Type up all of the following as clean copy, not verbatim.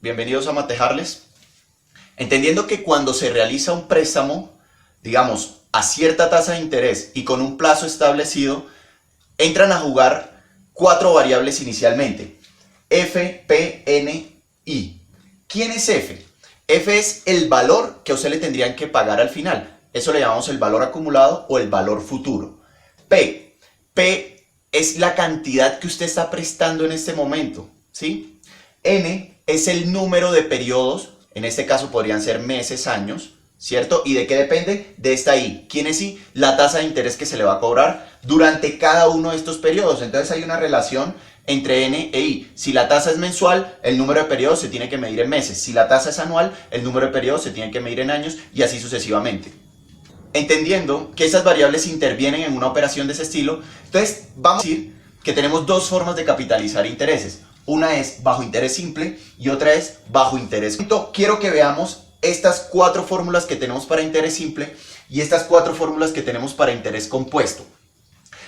bienvenidos a Matejarles. Entendiendo que cuando se realiza un préstamo, digamos, a cierta tasa de interés y con un plazo establecido, entran a jugar cuatro variables inicialmente: F, P, N, I. ¿Quién es F? F es el valor que a usted le tendrían que pagar al final. Eso le llamamos el valor acumulado o el valor futuro. P es la cantidad que usted está prestando en este momento, ¿sí? N es el número de periodos, en este caso podrían ser meses, años, ¿cierto? ¿Y de qué depende? De esta I. ¿Quién es I? La tasa de interés que se le va a cobrar durante cada uno de estos periodos. Entonces hay una relación entre N e I. Si la tasa es mensual, el número de periodos se tiene que medir en meses. Si la tasa es anual, el número de periodos se tiene que medir en años y así sucesivamente. Entendiendo que esas variables intervienen en una operación de ese estilo, entonces vamos a decir que tenemos dos formas de capitalizar intereses. Una es bajo interés simple y otra es bajo interés. Quiero que veamos estas cuatro fórmulas que tenemos para interés simple y estas cuatro fórmulas que tenemos para interés compuesto.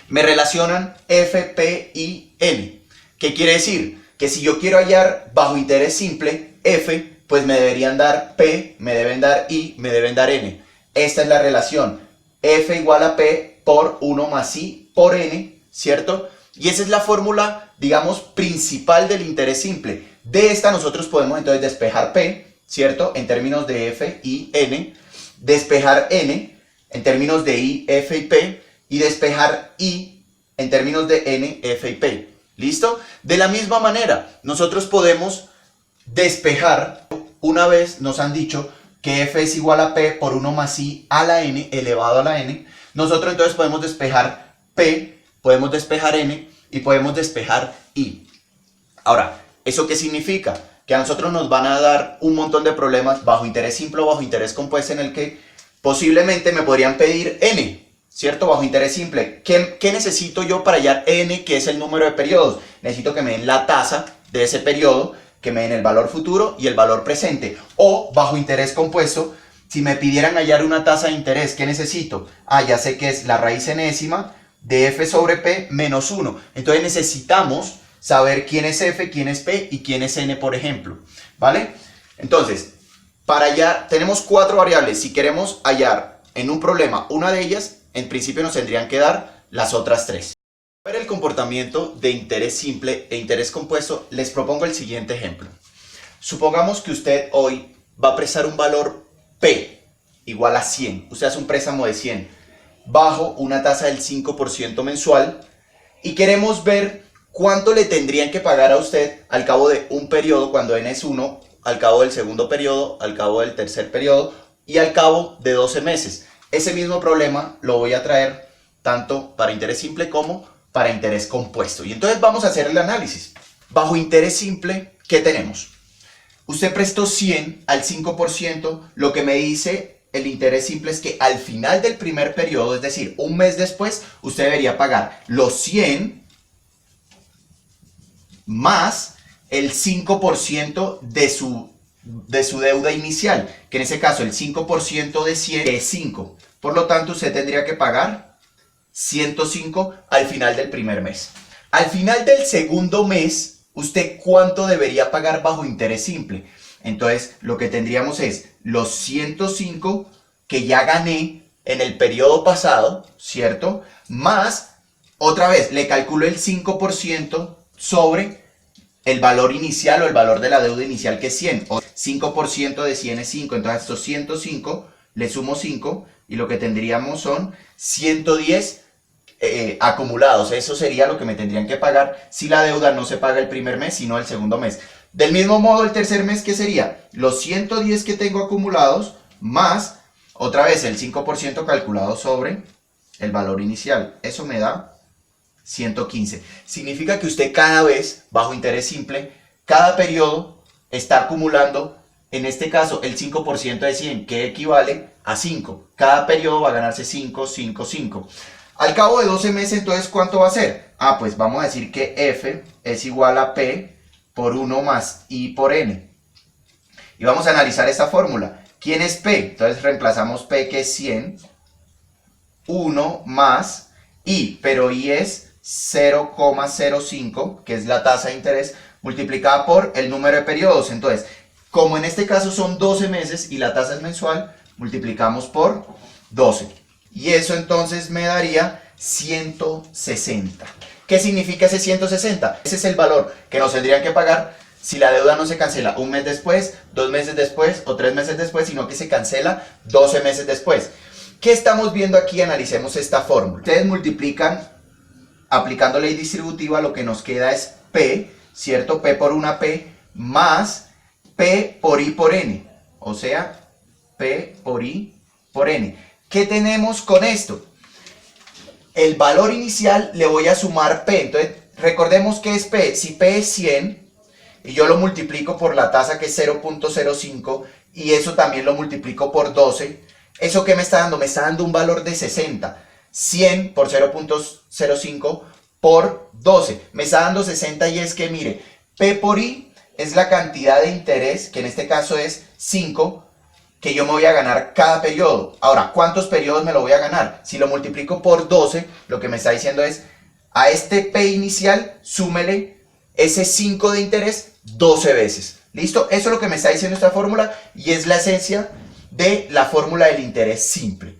Me relacionan F, P, I, N. ¿Qué quiere decir? Que si yo quiero hallar bajo interés simple F, pues me deberían dar P, me deben dar I, me deben dar N. Esta es la relación, F igual a P por 1 más I por N, ¿cierto? Y esa es la fórmula, digamos, principal del interés simple. De esta nosotros podemos entonces despejar P, ¿cierto? En términos de F, I, N. Despejar N en términos de I, F y P. Y despejar I en términos de N, F y P. ¿Listo? De la misma manera, nosotros podemos despejar, una vez nos han dicho que F es igual a P por 1 más I a la N elevado a la N. Nosotros entonces podemos despejar P, podemos despejar N y podemos despejar I. Ahora, ¿eso qué significa? Que a nosotros nos van a dar un montón de problemas bajo interés simple o bajo interés compuesto en el que posiblemente me podrían pedir N, ¿cierto? Bajo interés simple. ¿Qué necesito yo para hallar N, que es el número de periodos? Necesito que me den la tasa de ese periodo, que me den el valor futuro y el valor presente. O bajo interés compuesto, si me pidieran hallar una tasa de interés, ¿qué necesito? Ya sé que es la raíz enésima de F sobre P menos 1. Entonces necesitamos saber quién es F, quién es P y quién es N, por ejemplo. ¿Vale? Entonces, para hallar, tenemos cuatro variables. Si queremos hallar en un problema una de ellas, en principio nos tendrían que dar las otras tres. Para ver el comportamiento de interés simple e interés compuesto, les propongo el siguiente ejemplo. Supongamos que usted hoy va a prestar un valor P igual a 100. Usted hace un préstamo de 100 bajo una tasa del 5% mensual y queremos ver cuánto le tendrían que pagar a usted al cabo de un periodo, cuando N es 1, al cabo del segundo periodo, al cabo del tercer periodo y al cabo de 12 meses. Ese mismo problema lo voy a traer tanto para interés simple como para interés compuesto. Y entonces vamos a hacer el análisis. Bajo interés simple, ¿qué tenemos? Usted prestó 100 al 5%, lo que me dice el interés simple es que al final del primer periodo, es decir, un mes después, usted debería pagar los 100 más el 5% de su deuda inicial, que en ese caso el 5% de 100 es 5. Por lo tanto, usted tendría que pagar 105 al final del primer mes. Al final del segundo mes, ¿usted cuánto debería pagar bajo interés simple? Entonces, lo que tendríamos es los 105 que ya gané en el periodo pasado, ¿cierto? Más, otra vez, le calculo el 5% sobre el valor inicial o el valor de la deuda inicial, que es 100. O 5% de 100 es 5. Entonces, estos 105 le sumo 5 y lo que tendríamos son 110 acumulados. Eso sería lo que me tendrían que pagar si la deuda no se paga el primer mes, sino el segundo mes. Del mismo modo, el tercer mes, ¿qué sería? Los 110 que tengo acumulados más, otra vez, el 5% calculado sobre el valor inicial. Eso me da 115. Significa que usted cada vez, bajo interés simple, cada periodo está acumulando, en este caso, el 5% de 100, que equivale a 5. Cada periodo va a ganarse 5, 5, 5. Al cabo de 12 meses, entonces, ¿cuánto va a ser? Pues vamos a decir que F es igual a P por 1 más I por N. Y vamos a analizar esta fórmula. ¿Quién es P? Entonces reemplazamos P, que es 100, 1 más I, pero I es 0,05, que es la tasa de interés, multiplicada por el número de periodos. Entonces, como en este caso son 12 meses y la tasa es mensual, multiplicamos por 12. Y eso entonces me daría 160. ¿Qué significa ese 160? Ese es el valor que nos tendrían que pagar si la deuda no se cancela un mes después, 2 meses después o 3 meses después, sino que se cancela 12 meses después. ¿Qué estamos viendo aquí? Analicemos esta fórmula. Ustedes multiplican, aplicando ley distributiva, lo que nos queda es P, ¿cierto? P por una P más P por I por N. O sea, P por I por N. ¿Qué tenemos con esto? El valor inicial le voy a sumar P. Entonces, recordemos que es P. Si P es 100 y yo lo multiplico por la tasa que es 0.05 y eso también lo multiplico por 12, ¿eso qué me está dando? Me está dando un valor de 60. 100 por 0.05 por 12. Me está dando 60 y es que, mire, P por I es la cantidad de interés, que en este caso es 5, que yo me voy a ganar cada periodo. Ahora, ¿cuántos periodos me lo voy a ganar? Si lo multiplico por 12, lo que me está diciendo es, a este P inicial, súmele ese 5 de interés 12 veces. ¿Listo? Eso es lo que me está diciendo esta fórmula y es la esencia de la fórmula del interés simple.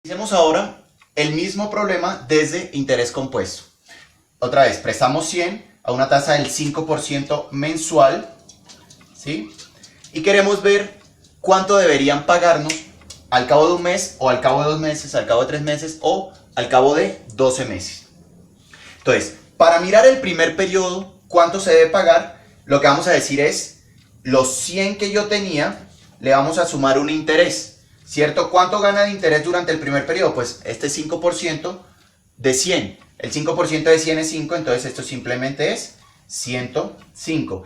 Hacemos ahora el mismo problema desde interés compuesto. Otra vez, prestamos 100 a una tasa del 5% mensual, ¿sí? Y queremos ver cuánto deberían pagarnos al cabo de un mes, o al cabo de 2 meses, al cabo de 3 meses, o al cabo de 12 meses. Entonces, para mirar el primer periodo, cuánto se debe pagar, lo que vamos a decir es, los 100 que yo tenía, le vamos a sumar un interés, ¿cierto? ¿Cuánto gana de interés durante el primer periodo? Pues este 5% de 100. El 5% de 100 es 5, entonces esto simplemente es 105.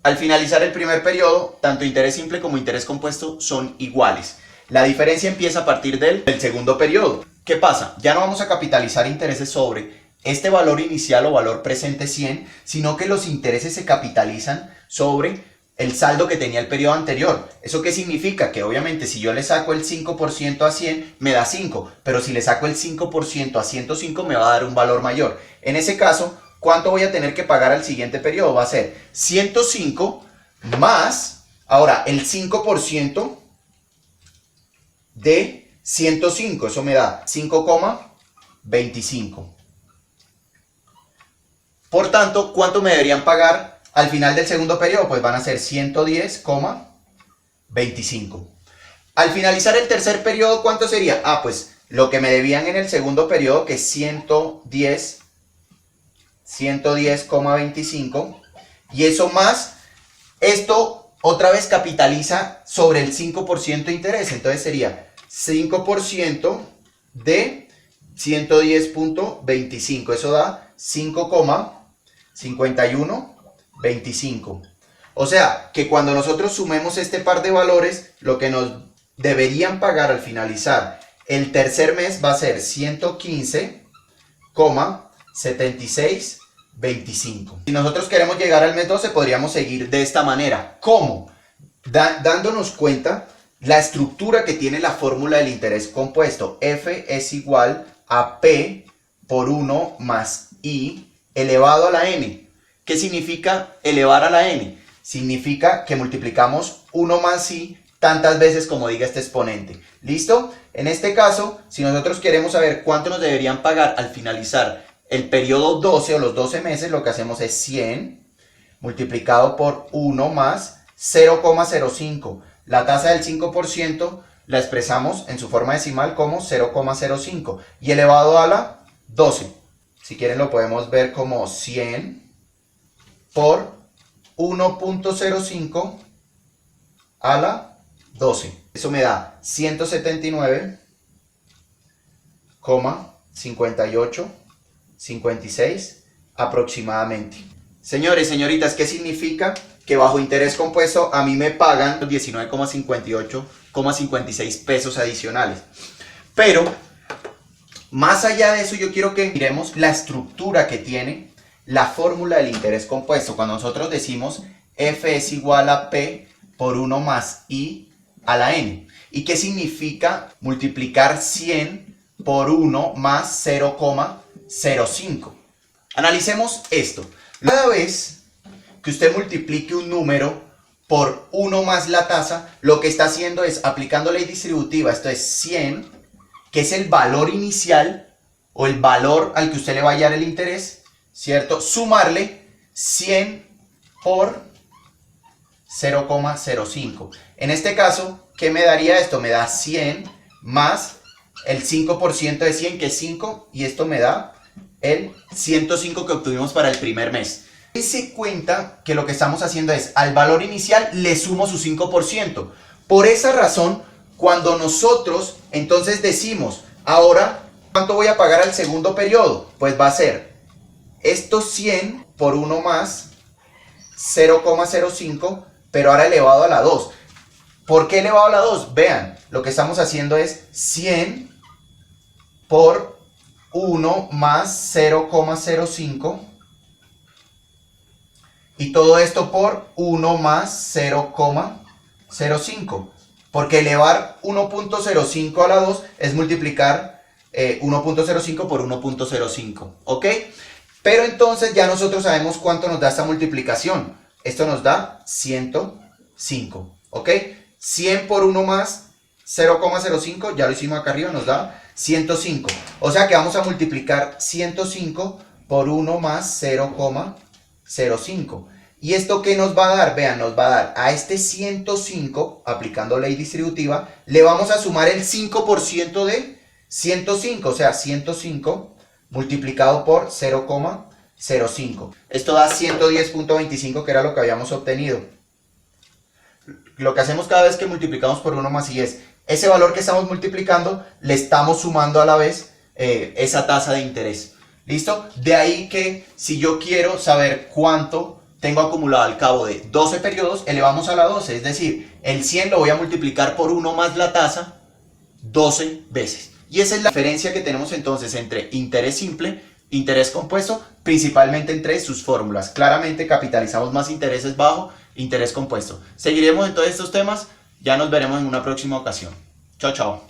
Al finalizar el primer periodo, tanto interés simple como interés compuesto son iguales. La diferencia empieza a partir del segundo periodo. ¿Qué pasa? Ya no vamos a capitalizar intereses sobre este valor inicial o valor presente 100, sino que los intereses se capitalizan sobre el saldo que tenía el periodo anterior. ¿Eso qué significa? Que obviamente si yo le saco el 5% a 100 me da 5, pero si le saco el 5% a 105 me va a dar un valor mayor. En ese caso, ¿cuánto voy a tener que pagar al siguiente periodo? Va a ser 105 más, ahora el 5% de 105, eso me da 5,25. Por tanto, ¿cuánto me deberían pagar al final del segundo periodo? Pues van a ser 110,25. Al finalizar el tercer periodo, ¿cuánto sería? Ah, pues lo que me debían en el segundo periodo, que es 110,25. Y eso más, esto otra vez capitaliza sobre el 5% de interés. Entonces sería 5% de 110,25. Eso da 5,5125. O sea, que cuando nosotros sumemos este par de valores, lo que nos deberían pagar al finalizar el tercer mes va a ser 115,7625. Si nosotros queremos llegar al mes 12, podríamos seguir de esta manera. ¿Cómo? Dándonos cuenta la estructura que tiene la fórmula del interés compuesto. F es igual a P por 1 más I elevado a la n. ¿Qué significa elevar a la n? Significa que multiplicamos 1 más i tantas veces como diga este exponente. ¿Listo? En este caso, si nosotros queremos saber cuánto nos deberían pagar al finalizar el periodo 12 o los 12 meses, lo que hacemos es 100 multiplicado por 1 más 0,05. La tasa del 5% la expresamos en su forma decimal como 0,05 y elevado a la 12. Si quieren lo podemos ver como 100 por 1.05 a la 12. Eso me da 179,5856 aproximadamente. Señores, señoritas, ¿qué significa? Que bajo interés compuesto a mí me pagan 19,58,56 pesos adicionales. Pero, más allá de eso, yo quiero que miremos la estructura que tiene la fórmula del interés compuesto. Cuando nosotros decimos F es igual a P por 1 más I a la n. ¿Y qué significa multiplicar 100 por 1 más 0,05? Analicemos esto. Cada vez que usted multiplique un número por 1 más la tasa, lo que está haciendo es aplicando ley distributiva, esto es 100, que es el valor inicial o el valor al que usted le va a hallar el interés, ¿cierto? Sumarle 100 por 0,05. En este caso, ¿qué me daría esto? Me da 100 más el 5% de 100, que es 5, y esto me da el 105 que obtuvimos para el primer mes. Se cuenta que lo que estamos haciendo es, al valor inicial le sumo su 5%. Por esa razón, cuando nosotros entonces decimos, ahora, ¿cuánto voy a pagar al segundo periodo? Pues va a ser estos 100 por 1 más 0,05, pero ahora elevado a la 2. ¿Por qué elevado a la 2? Vean, lo que estamos haciendo es 100 por 1 más 0,05 y todo esto por 1 más 0,05. Porque elevar 1.05 a la 2 es multiplicar 1.05 por 1.05, ¿ok? Pero entonces ya nosotros sabemos cuánto nos da esta multiplicación. Esto nos da 105, ¿ok? 100 por 1 más 0,05, ya lo hicimos acá arriba, nos da 105. O sea que vamos a multiplicar 105 por 1 más 0,05. ¿Y esto qué nos va a dar? Vean, nos va a dar a este 105, aplicando ley distributiva, le vamos a sumar el 5% de 105, o sea, 105 multiplicado por 0,05. Esto da 110.25, que era lo que habíamos obtenido. Lo que hacemos cada vez que multiplicamos por 1 más y es ese valor que estamos multiplicando, le estamos sumando a la vez esa tasa de interés. ¿Listo? De ahí que si yo quiero saber cuánto tengo acumulado al cabo de 12 periodos, elevamos a la 12. Es decir, el 100 lo voy a multiplicar por 1 más la tasa 12 veces. Y esa es la diferencia que tenemos entonces entre interés simple, interés compuesto, principalmente entre sus fórmulas. Claramente capitalizamos más intereses bajo interés compuesto. Seguiremos en todos estos temas, ya nos veremos en una próxima ocasión. Chao, chao.